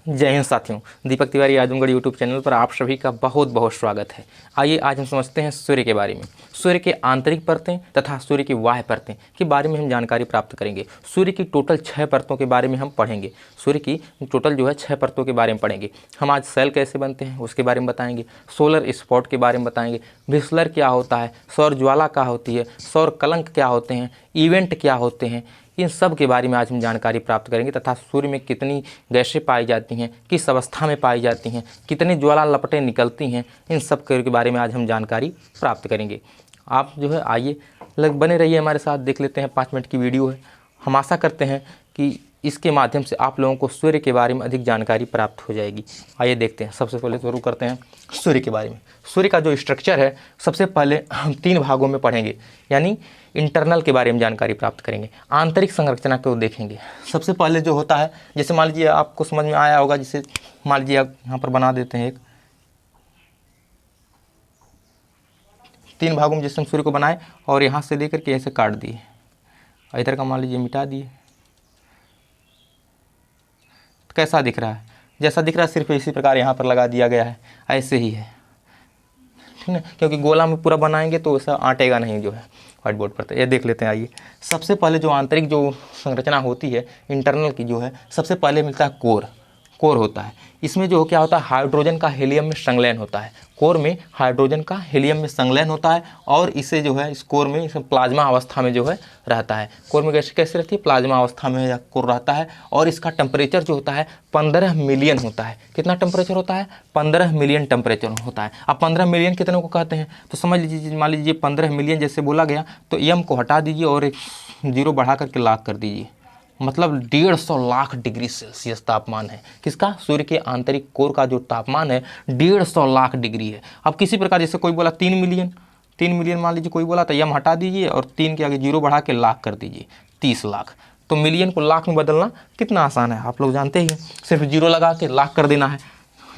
जय हिंद साथियों, Deepak Tiwari Azamgarh YouTube channel पर आप सभी का बहुत बहुत स्वागत है। आइए आज हम समझते हैं सूर्य के बारे में। सूर्य के आंतरिक परतें तथा सूर्य की बाह्य परतें के बारे में हम जानकारी प्राप्त करेंगे। सूर्य की टोटल 6 परतों के बारे में हम पढ़ेंगे। सूर्य की टोटल 6 परतों के बारे में पढ़ेंगे। हम आज सेल कैसे बनते हैं उसके बारे में बताएंगे, सोलर स्पॉट के बारे में बताएंगे, विस्लर क्या होता है, सौर ज्वाला क्या होती है, सौर कलंक क्या होते हैं, इवेंट क्या होते हैं, इन सब के बारे में आज हम जानकारी प्राप्त करेंगे। तथा सूर्य में कितनी गैसें पाई जाती हैं, किस अवस्था में पाई जाती हैं, कितनी ज्वाला लपटें निकलती हैं, इन सब के बारे में आज हम जानकारी प्राप्त करेंगे। आप आइए बने रहिए हमारे साथ, देख लेते हैं। 5 मिनट की वीडियो है। हम आशा करते हैं कि इसके माध्यम से आप लोगों को सूर्य के बारे में अधिक जानकारी प्राप्त हो जाएगी। आइए देखते हैं। सबसे पहले शुरू करते हैं सूर्य के बारे में। सूर्य का जो स्ट्रक्चर है सबसे पहले हम 3 भागों में पढ़ेंगे, यानी इंटरनल के बारे में जानकारी प्राप्त करेंगे, आंतरिक संरचना को देखेंगे। सबसे पहले जो होता है, जैसे मान लीजिए आपको समझ में आया होगा, जैसे मान लीजिए आप यहाँ पर बना देते हैं एक 3 भागों में, जैसे हम सूर्य को बनाए और यहाँ से लेकर के ऐसे काट दिए, इधर का मान लीजिए मिटा दिए। तो कैसा दिख रहा है? जैसा दिख रहा है सिर्फ इसी प्रकार यहाँ पर लगा दिया गया है, ऐसे ही है, ठीक है। क्योंकि गोला में पूरा बनाएंगे तो ऐसा आटेगा नहीं व्हाइट बोर्ड पर। तो ये देख लेते हैं। आइए सबसे पहले जो आंतरिक जो संरचना होती है इंटरनल की सबसे पहले मिलता है कोर होता है। इसमें क्या होता है, हाइड्रोजन का हीलियम में संलयन होता है। कोर में हाइड्रोजन का हीलियम में संलयन होता है और इसे इस कोर में प्लाज्मा अवस्था में रहता है। कोर में कैसे रहती है? प्लाज्मा अवस्था में कोर रहता है। और इसका टेम्परेचर होता है 15 मिलियन होता है। कितना टेम्परेचर होता है? 15 मिलियन टेम्परेचर होता है। अब 15 मिलियन कितने को कहते हैं तो समझ लीजिए, मान लीजिए 15 मिलियन जैसे बोला गया तो एम को हटा दीजिए और एक 0 बढ़ा करके लाख कर दीजिए, मतलब 150 लाख डिग्री सेल्सियस तापमान है। किसका? सूर्य के आंतरिक कोर का जो तापमान है 150 लाख डिग्री है। अब किसी प्रकार जैसे कोई बोला 3 मिलियन मान लीजिए कोई बोला, तो यम हटा दीजिए और 3 के आगे 0 बढ़ा के लाख कर दीजिए, 30 लाख। तो मिलियन को लाख में बदलना कितना आसान है, आप लोग जानते ही हैं। सिर्फ 0 लगा के लाख कर देना है,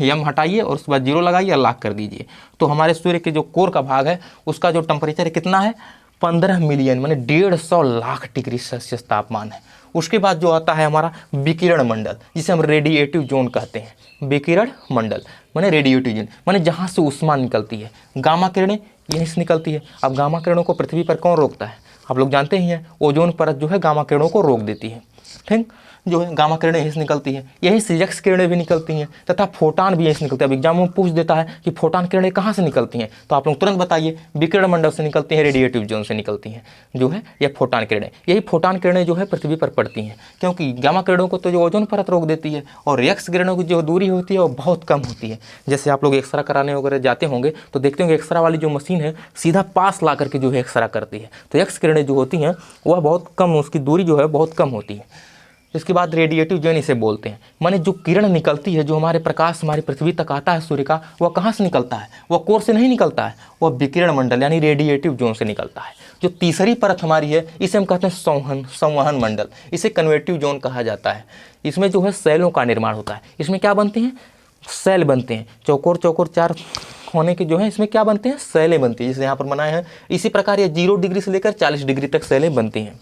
यम हटाइए और उसके बाद 0 लगाइए और लाख कर दीजिए। तो हमारे सूर्य के जो कोर का भाग है उसका जो टेम्परेचर है कितना है? 15 मिलियन, माने 150 लाख डिग्री सेल्सियस तापमान है। उसके बाद जो आता है हमारा विकिरण मंडल, जिसे हम रेडिएटिव जोन कहते हैं। विकिरण मंडल माने रेडिएटिव जोन, माने जहाँ से ऊष्मा निकलती है। गामा किरणें यहीं से निकलती है। अब गामा किरणों को पृथ्वी पर कौन रोकता है? आप लोग जानते ही हैं, ओजोन परत गामा किरणों को रोक देती है। ठीक, गामा किरणें यहीं से निकलती हैं, यहीं से एक्स किरणें भी निकलती हैं तथा फोटान भी यहीं से निकलते हैं। अब एग्जाम में पूछ देता है कि फोटान किरणें कहाँ से निकलती हैं, तो आप लोग तुरंत बताइए, विकिरण मंडल से निकलती हैं, रेडिएटिव जोन से निकलती हैं ये फोटान किरणें। यही फोटान किरणें पृथ्वी पर पड़ती हैं, क्योंकि गामा किरणों को तो ओजोन परत रोक देती है और एक्स किरणों की जो दूरी होती है वो बहुत कम होती है। जैसे आप लोग एक्सरा कराने वगैरह जाते होंगे तो देखते होंगे एक्सरा वाली जो मशीन है सीधा पास ला करके एक्सरा करती है। तो एक्स किरणें जो होती हैं वह बहुत कम, उसकी दूरी बहुत कम होती है। इसके बाद रेडिएटिव जोन इसे बोलते हैं, माने जो किरण निकलती है, जो हमारे प्रकाश हमारी पृथ्वी तक आता है सूर्य का, वह कहाँ से निकलता है? वह कोर से नहीं निकलता है, वह विकिरण मंडल यानी रेडिएटिव जोन से निकलता है। जो तीसरी परत हमारी है इसे हम कहते हैं संवहन मंडल, इसे कन्वेक्टिव जोन कहा जाता है। इसमें सेलों का निर्माण होता है। इसमें क्या बनते हैं? सेल बनते हैं। चौकोर 4 होने के इसमें क्या बनते हैं? सेलें बनती हैं, जैसे यहाँ पर बनाए हैं। इसी प्रकार ये 0 डिग्री से लेकर 40 डिग्री तक सेलें बनती हैं।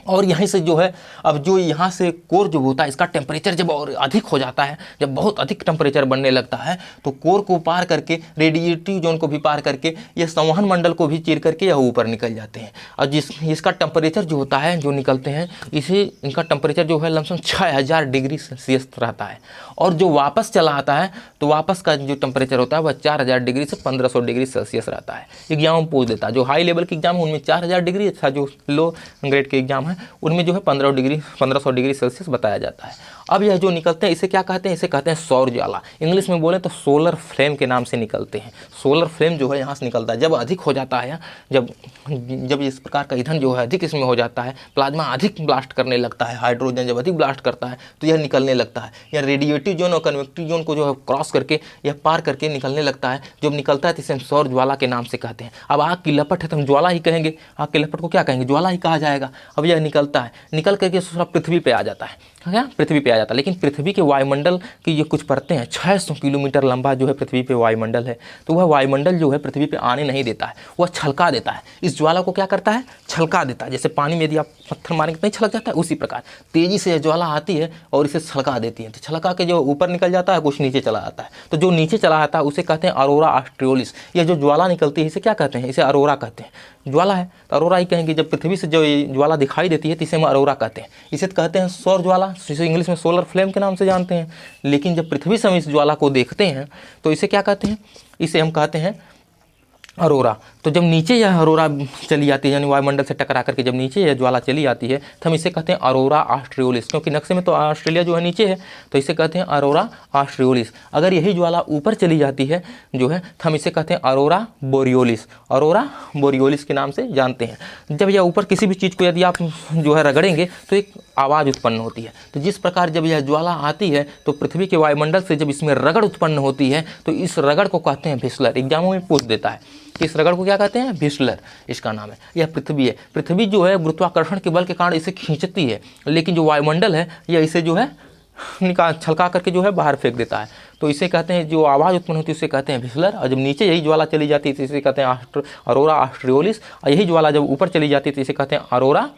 और यहीं से अब यहाँ से कोर होता है, इसका टेम्परेचर जब और अधिक हो जाता है, जब बहुत अधिक टेम्परेचर बनने लगता है तो कोर को पार करके, रेडिएटिव जोन को भी पार करके, ये संवहन मंडल को भी चीर करके यह ऊपर निकल जाते हैं। और इसका टेम्परेचर होता है, जो निकलते हैं इनका टेम्परेचर लमसम 6000 डिग्री सेल्सियस रहता है। और जो वापस चला आता है तो वापस का जो टेम्परेचर होता है वह 4000 डिग्री से 1500 डिग्री सेल्सियस रहता है। एग्जाम में पूछ देता है, जो हाई लेवल के एग्जाम है उनमें 4000 डिग्री, अच्छा जो लो ग्रेड के एग्जाम है उनमें 1500 डिग्री सेल्सियस बताया जाता है। अब यह जो निकलते हैं इसे क्या कहते हैं? इसे कहते हैं सौर ज्वाला। इंग्लिश में बोले तो सोलर फ्लेम के नाम से निकलते हैं। सोलर फ्लेम यहाँ से निकलता है। जब अधिक हो जाता है, जब इस प्रकार का ईंधन अधिक इसमें हो जाता है, प्लाज्मा अधिक ब्लास्ट करने लगता है, हाइड्रोजन जब अधिक ब्लास्ट करता है तो यह निकलने लगता है। यह रेडिएटिव जोन और कन्वेक्टिव जोन को क्रॉस करके यह पार करके निकलने लगता है। जब निकलता है तो इसे हम सौर ज्वाला के नाम से कहते हैं। अब आग की लपट है तो हम ज्वाला ही कहेंगे, आग की लपट को क्या कहेंगे? ज्वाला ही कहा जाएगा। अब यह यह निकलता है, निकल करके थोड़ा पृथ्वी पे आ जाता है, क्या पृथ्वी पे आ जाता है। लेकिन पृथ्वी के वायुमंडल की ये कुछ परतें हैं, 600 किलोमीटर लंबा जो है पृथ्वी पे वायुमंडल है, तो वह वायुमंडल जो है पृथ्वी पे आने नहीं देता है, वह छलका देता है। इस ज्वाला को क्या करता है, छलका देता है। जैसे पानी में यदि आप पत्थर मारेंगे तो नहीं छलक जाता है, उसी प्रकार तेजी से यह ज्वाला आती है और इसे छलका देती है। तो छलका के जो ऊपर निकल जाता है, कुछ नीचे चला जाता है। तो जो नीचे चला जाता है उसे कहते हैं अरोरा ऑस्ट्रियोलिस। यह जो ज्वाला निकलती है इसे क्या कहते हैं, इसे अरोरा कहते हैं। ज्वाला है तो अरोरा ही कहेंगे। जब पृथ्वी से जो ज्वाला दिखाई देती है तो इसे हम अरोरा कहते हैं। इसे कहते हैं सौर ज्वाला, जिसे इंग्लिश में सोलर फ्लेम के नाम से जानते हैं। लेकिन जब पृथ्वी से हम इस ज्वाला को देखते हैं तो इसे क्या कहते हैं, इसे हम कहते हैं अरोरा। तो जब नीचे यह अरोरा चली जाती है, यानी वायुमंडल से टकरा करके जब नीचे यह ज्वाला चली जाती है तो हम इसे कहते हैं अरोरा ऑस्ट्रियोलिस। क्योंकि नक्शे में तो ऑस्ट्रेलिया जो है नीचे है, तो इसे कहते हैं अरोरा ऑस्ट्रियोलिस। अगर यही ज्वाला ऊपर चली जाती है जो है तो हम इसे कहते हैं अरोरा बोरियोलिस। अरोरा बोरियोलिस के नाम से जानते हैं। जब यह ऊपर किसी भी चीज़ को यदि आप जो है रगड़ेंगे तो एक आवाज़ उत्पन्न होती है। तो जिस प्रकार जब यह ज्वाला आती है तो पृथ्वी के वायुमंडल से जब इसमें रगड़ उत्पन्न होती है तो इस रगड़ को कहते हैं भिस्लर। एग्जामों में पूछ देता है कि इस रगड़ को क्या कहते हैं, भिस्लर इसका नाम है। यह पृथ्वी है। पृथ्वी जो है गुरुत्वाकर्षण के बल के कारण इसे खींचती है, लेकिन जो वायुमंडल है यह इसे जो है छलका करके जो है बाहर फेंक देता है। तो इसे कहते हैं, जो आवाज़ उत्पन्न होती है उसे कहते हैं भिस्लर। और जब नीचे यही ज्वाला चली जाती है तो इसे कहते हैं अरोरा ऑस्ट्रियोलिस। और यही ज्वाला जब ऊपर चली जाती है तो इसे कहते हैं अरोरा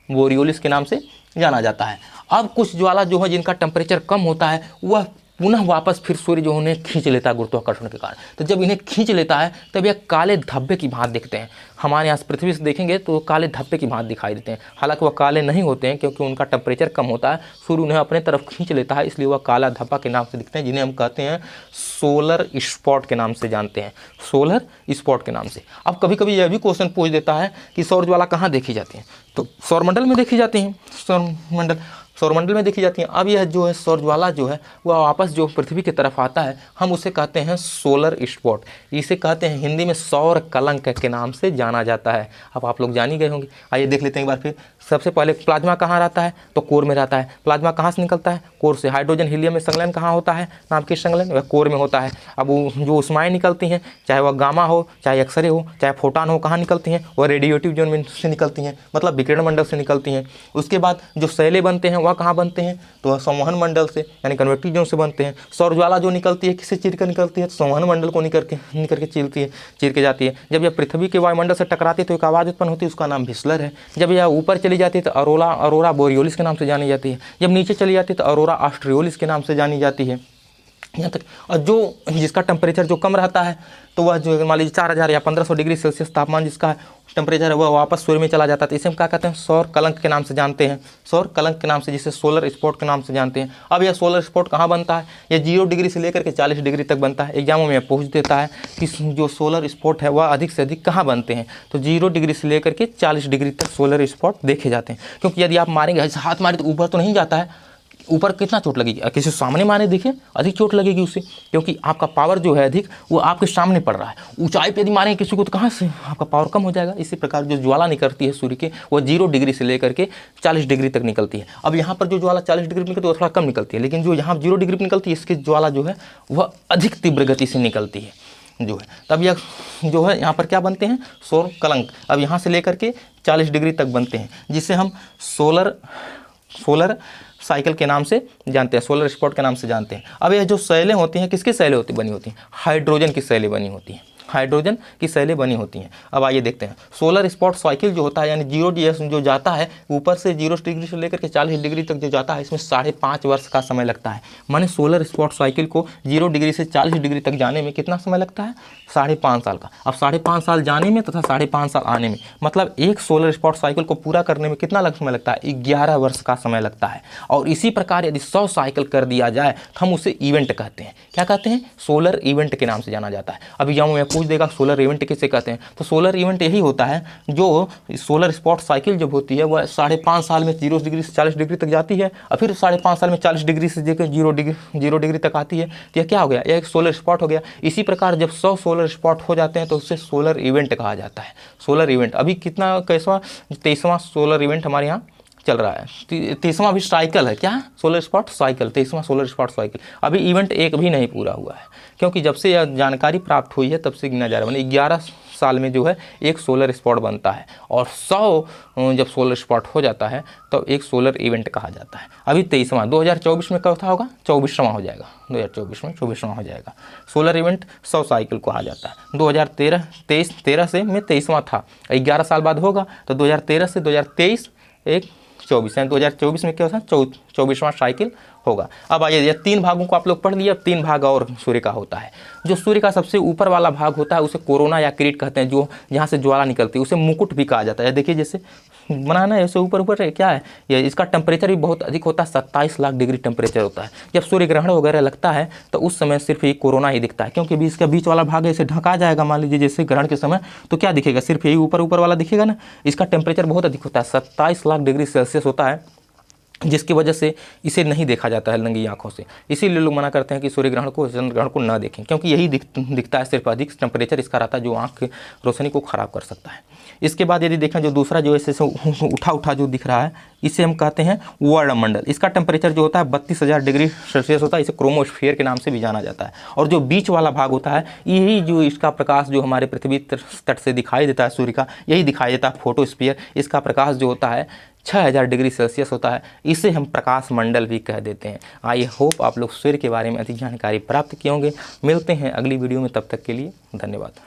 बोरियोलिस के नाम से जाना जाता है। अब कुछ ज्वाला जो है जिनका टेम्परेचर कम होता है वह पुनः वापस फिर सूर्य जो उन्हें खींच लेता है गुरुत्वाकर्षण के कारण। तो जब इन्हें खींच लेता है तब यह काले धब्बे की भांति दिखते हैं। हमारे यहाँ पृथ्वी से देखेंगे तो काले धब्बे की भांति दिखाई देते हैं। हालांकि वह काले नहीं होते हैं क्योंकि उनका टेम्परेचर कम होता है, सूर्य उन्हें अपने तरफ खींच लेता है, इसलिए वह काला धब्बा के नाम से दिखते हैं, जिन्हें हम कहते हैं सोलर स्पॉट के नाम से जानते हैं, सोलर स्पॉट के नाम से। अब कभी कभी यह भी क्वेश्चन पूछ देता है कि सौर ज्वाला कहाँ देखी जाती है, तो सौरमंडल में देखी जाती हैं। सौरमंडल में देखी जाती हैं। अब यह जो है सौर ज्वाला जो है वह वापस जो पृथ्वी की तरफ आता है, हम उसे कहते हैं सोलर स्पॉट। इसे कहते हैं हिंदी में सौर कलंक के नाम से जाना जाता है। अब आप लोग जान ही गए होंगे। आइए देख लेते हैं एक बार फिर। सबसे पहले प्लाज्मा कहाँ रहता है, तो कोर में रहता है। प्लाज्मा कहाँ से निकलता है, कोर से। हाइड्रोजन हीलियम में संलयन कहाँ होता है, नाम की संलयन वह कोर में होता है। अब जो ऊष्माएं निकलती हैं, चाहे वह गामा हो, चाहे एक्सरे हो, चाहे फोटान हो, कहाँ निकलती हैं, वह रेडियोटिव जोन में से निकलती हैं, मतलब विकिरण मंडल से निकलती हैं। उसके बाद जो शैले बनते हैं वह कहाँ बनते हैं, तो वह संवहन मंडल से यानी कन्वेक्टिव जोन से बनते हैं। सौर ज्वाला जो निकलती है किससे चीर कर निकलती है, तो संवहन मंडल को निकल के चीर के जाती है। जब यह पृथ्वी के वायुमंडल से टकराती है तो एक आवाज़ उत्पन्न होती है, उसका नाम भिस्लर है। जब यह ऊपर चली जाती है तो अरोरा बोरियोलिस के नाम से जानी जाती है। जब नीचे चली जाती है तो अरोरा ऑस्ट्रियोलिस के नाम से जानी जाती है। यहाँ तक। और जो जिसका टेम्परेचर जो कम रहता है तो वह जो मान लीजिए 4000 या 1500 डिग्री सेल्सियस तापमान जिसका टेम्परेचर है वह वापस सूर्य में चला जाता है। तो इसे हम क्या कहते हैं, सौर कलंक के नाम से जानते हैं, सौर कलंक के नाम से, जिसे सोलर स्पॉट के नाम से जानते हैं। अब यह सोलर स्पॉट कहाँ बनता है, यह 0 डिग्री से लेकर के 40 डिग्री तक बनता है। एग्जामों में पूछ देता है कि जो सोलर स्पॉट है वह अधिक से अधिक कहाँ बनते हैं, तो 0 डिग्री से लेकर के 40 डिग्री तक सोलर स्पॉट देखे जाते हैं। क्योंकि यदि आप मारेंगे, ऐसे हाथ मारे तो ऊपर तो नहीं जाता है, ऊपर कितना चोट लगेगी, किसी सामने मारे देखिए अधिक चोट लगेगी उससे, क्योंकि आपका पावर जो है अधिक वो आपके सामने पड़ रहा है। ऊंचाई पे यदि मारेंगे किसी को तो कहाँ से आपका पावर कम हो जाएगा। इसी प्रकार जो ज्वाला निकलती है सूर्य के वो 0 डिग्री से लेकर के 40 डिग्री तक निकलती है। अब यहाँ पर जो ज्वाला 40 डिग्री निकलती है वो थोड़ा कम निकलती है, लेकिन जो यहाँ 0 डिग्री पर निकलती है इसकी ज्वाला जो है वह अधिक तीव्र गति से निकलती है जो है। तब यह जो है यहाँ पर क्या बनते हैं, सौर कलंक। अब यहाँ से लेकर के 40 डिग्री तक बनते हैं, जिसे हम सोलर साइकिल के नाम से जानते हैं, सोलर स्पॉट के नाम से जानते हैं। अब यह जो शैलें होती हैं किसकी शैलें बनी होती हैं, हाइड्रोजन की शैलें बनी होती हैं, हाइड्रोजन की शैलें बनी होती हैं। अब आइए देखते हैं सोलर स्पॉट साइकिल जो होता है, यानी 0 डिग्री जो जाता है ऊपर से 0 डिग्री से लेकर के 40 डिग्री तक जो जाता है, इसमें 5.5 वर्ष का समय लगता है। माने सोलर स्पॉट साइकिल को 0 डिग्री से 40 डिग्री तक जाने में कितना समय लगता है, 5.5 साल का। अब 5.5 साल जाने में तथा 5.5 साल आने में, मतलब एक सोलर स्पॉट साइकिल को पूरा करने में कितना समय लगता है, 11 वर्ष का समय लगता है। और इसी प्रकार यदि 100 साइकिल कर दिया जाए तो हम उसे इवेंट कहते हैं। क्या कहते हैं, सोलर इवेंट के नाम से जाना जाता है। अभी यहाँ मैं पूछ देगा सोलर इवेंट किसे कहते हैं, तो सोलर इवेंट यही होता है जो सोलर स्पॉट साइकिल जब होती है वह 5.5 साल में 0 डिग्री से 40 डिग्री तक जाती है, और फिर 5.5 साल में 40 डिग्री से लेकर 0 डिग्री तक आती है। तो यह क्या हो गया, यह एक सोलर स्पॉट हो गया। इसी प्रकार जब 100 सोलर स्पॉट हो जाते हैं तो उससे सोलर इवेंट कहा जाता है। सोलर इवेंट अभी कितना, कैसवां, 23वां सोलर इवेंट हमारे यहाँ चल रहा है। 23वां भी साइकिल है, क्या, सोलर स्पॉट साइकिल, 23वां सोलर स्पॉट साइकिल। अभी इवेंट एक भी नहीं पूरा हुआ है, क्योंकि जब से यह जानकारी प्राप्त हुई है तब से गिना जा रहा है। 11 साल में जो है एक सोलर स्पॉट बनता है, और 100 जब सोलर स्पॉट हो जाता है तो एक सोलर इवेंट कहा जाता है। अभी 23वां, 2024 में कब था होगा, 24वां हो जाएगा, 2024 में 24वां हो जाएगा। सोलर इवेंट 100 साइकिल कहा जाता है। 2013 से में 23वां था, 11 साल बाद होगा तो 2013 से 2023 एक 24 है, 2024 में क्या होता है 24वां साइकिल होगा। अब आइए, ये 3 भागों को आप लोग पढ़ लिए, अब 3 भाग और सूर्य का होता है। जो सूर्य का सबसे ऊपर वाला भाग होता है उसे कोरोना या किरीट कहते हैं, जो जहाँ से ज्वाला निकलती है उसे मुकुट भी कहा जाता है। देखिए जैसे बना है ना, ऐसे ऊपर ऊपर क्या है ये, इसका टेम्परेचर भी बहुत अधिक होता है, 27 लाख डिग्री टेम्परेचर होता है। जब सूर्य ग्रहण वगैरह लगता है तो उस समय सिर्फ ये कोरोना ही दिखता है, क्योंकि भी इसका बीच वाला भाग ऐसे ढका जाएगा, मान लीजिए जैसे ग्रहण के समय, तो क्या दिखेगा, सिर्फ यही ऊपर ऊपर वाला दिखेगा ना। इसका टेम्परेचर बहुत अधिक होता है, 27 लाख डिग्री सेल्सियस होता है, जिसकी वजह से इसे नहीं देखा जाता है नंगी आंखों से। इसीलिए लोग मना करते हैं कि सूर्य ग्रहण को, चंद्र ग्रहण को ना देखें, क्योंकि यही दिखता है, सिर्फ अधिक टेम्परेचर इसका रहता है जो आंख की रोशनी को ख़राब कर सकता है। इसके बाद यदि देखें जो दूसरा जो ऐसे उठा जो दिख रहा है, इसे हम कहते हैं वर्णमंडल। इसका टेम्परेचर जो होता है 32,000 डिग्री सेल्सियस होता है, इसे क्रोमोस्फीयर के नाम से भी जाना जाता है। और जो बीच वाला भाग होता है, यही जो इसका प्रकाश जो हमारे पृथ्वी तट से दिखाई देता है सूर्य का, यही दिखाई देता है फोटोस्फीयर। इसका प्रकाश जो होता है 6000 डिग्री सेल्सियस होता है, इसे हम प्रकाश मंडल भी कह देते हैं। आई होप आप लोग सूर्य के बारे में अधिक जानकारी प्राप्त किए होंगे। मिलते हैं अगली वीडियो में, तब तक के लिए धन्यवाद।